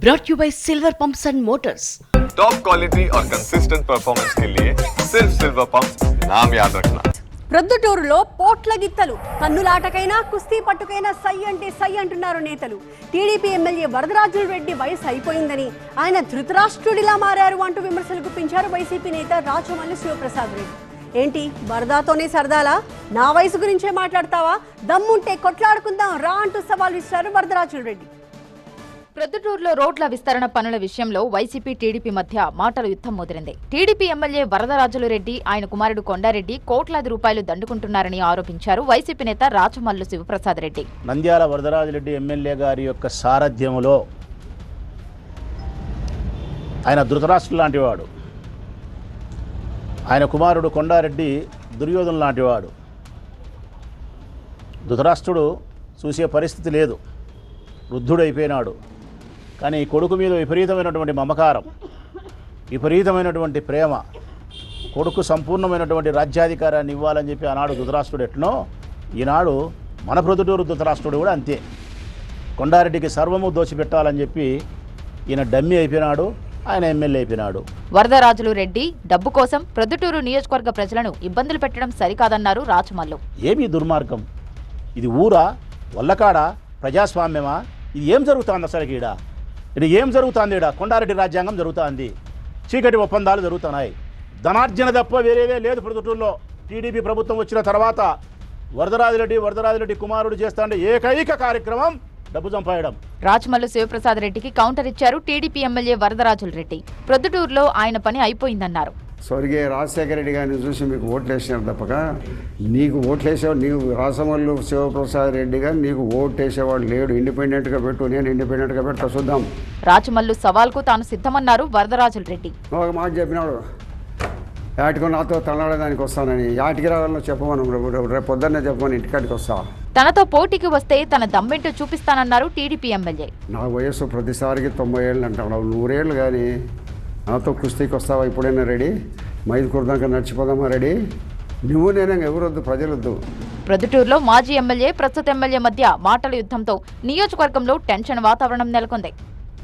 brought you by Silver Pumps and Motors. Top quality और consistent performance के लिए सिर्फ सिल्वर पंप्स नाम याद रखना. ప్రొద్దుటూరులో పోట్ల గిత్తలు కన్నులాటకైనా కుస్తీ పట్టుకైనా సై అంటే సై అంటున్నారు నేతలు. టీడీపీ ఎమ్మెల్యే వరదరాజుల రెడ్డి వయసు అయిపోయిందని, ఆయన ధృతరాష్ట్రుడిలా మారారు అంటూ విమర్శలు గుప్పించారు వైసీపీ నేత రాచమల్లి శివప్రసాద్ రెడ్డి. ఏంటి వరదాతోనే సరదాలా, నా వయసు గురించే మాట్లాడతావా, దమ్ముంటే కొట్లాడుకుందాం రా అంటూ సవాల్ విసిరారు వరదరాజుల రెడ్డి. ప్రొద్దుటూరులో రోడ్ల విస్తరణ పనుల విషయంలో వైసీపీ టీడీపీ మధ్య మాటల యుద్ధం ముదిరింది. టీడీపీ ఎమ్మెల్యే వరదరాజుల రెడ్డి, ఆయన కుమారుడు కొండారెడ్డి కోట్లాది రూపాయలు దండుకుంటున్నారని ఆరోపించారు వైసీపీ నేత రాచమల్లు శివప్రసాద్ రెడ్డి. నంద్యాల వరదరాజులరెడ్డి ఎమ్మెల్యే గారి యొక్క సారథ్యంలో ఆయన ధృతరాష్ట్రుడు లాంటివాడు, ఆయన కుమారుడు కొండారెడ్డి దుర్యోధన లాంటివాడు. ధృతరాష్ట్రుడు చూసే పరిస్థితి లేదు, వృద్ధుడైపోయినాడు. కానీ కొడుకు మీద విపరీతమైనటువంటి మమకారం, విపరీతమైనటువంటి ప్రేమ, కొడుకు సంపూర్ణమైనటువంటి రాజ్యాధికారాన్ని ఇవ్వాలని చెప్పి ఆనాడు ధృతరాష్ట్రుడు ఎట్నో, ఈనాడు మన ప్రొద్దుటూరు ధృతరాష్ట్రుడు కూడా అంతే. కొండారెడ్డికి సర్వము దోచిపెట్టాలని చెప్పి ఈయన డమ్మి అయిపోయినాడు, ఆయన ఎమ్మెల్యే అయిపోయినాడు. వరదరాజులు రెడ్డి డబ్బు కోసం ప్రొద్దుటూరు నియోజకవర్గ ప్రజలను ఇబ్బందులు పెట్టడం సరికాదన్నారు రాచమల్లు. ఏమీ దుర్మార్గం ఇది? ఊరా, వల్లకాడా, ప్రజాస్వామ్యమా? ఇది ఏం జరుగుతుంది అసలు? ఇది ఏం జరుగుతుంది? కొండారెడ్డి రాజ్యాంగం జరుగుతుంది, చీకటి ఒప్పందాలు జరుగుతున్నాయి, ధనార్జన తప్ప వేరేదే లేదు ప్రొద్దుటూరులో. టీడీపీ ప్రభుత్వం వచ్చిన తర్వాత వరదరాజులరెడ్డి కుమారుడు చేస్తాండే ఏకైక కార్యక్రమం డబ్బు సంపాయడం. రాచమల్లు శివప్రసాద్ రెడ్డికి కౌంటర్ ఇచ్చారు టీడీపీ ఎమ్మెల్యే వరదరాజుల రెడ్డి. ప్రొద్దుటూరులో ఆయన పని అయిపోయిందన్నారు. స్వర్గీయ రాజశేఖర రెడ్డి గారిని చూసి మీకు ఓట్లు వేసినారు తప్పక, నీకు ఓట్లు వేసేవాడు నీవు రాచమల్లు శివప్రసాద్ రెడ్డి గారు, నీకు ఓట్లు వేసేవాడు లేడు. ఇండిపెండెంట్గా పెట్టు, నేను ఇండిపెండెంట్గా పెట్టా చూద్దాం. రాచమల్లు సవాల్కు తాను సిద్ధమన్నారు వరదరాజుల రెడ్డి. ఒక మాట చెప్పినాడు, యాటికో నాతో తనడానికి వస్తానని. యాటికి రావాలని చెప్పమను, రేపు పొద్దున్నే చెప్పమని ఇంటికాడికి వస్తా. తనతో పోటీకి వస్తే తన దమ్మెంటూ చూపిస్తానన్నారు టీడీపీ ఎమ్మెల్యే. నా వయస్సు ప్రతిసారికి 90 ఏళ్ళు అంటున్నావు, 100 ఏళ్ళు కానీ నాతో కుస్తీకి వస్తావా? ఇప్పుడైనా రెడీ? మైదుకూరు దాకా నడిచిపోదామా? రెడీ? నువ్వు నేనే, ఎవరొద్దు, ప్రజలొద్దు. ప్రొద్దుటూరులో మాజీ ఎమ్మెల్యే ప్రస్తుత ఎమ్మెల్యే మధ్య మాటల యుద్ధంతో నియోజకవర్గంలో టెన్షన్ వాతావరణం నెలకొంది.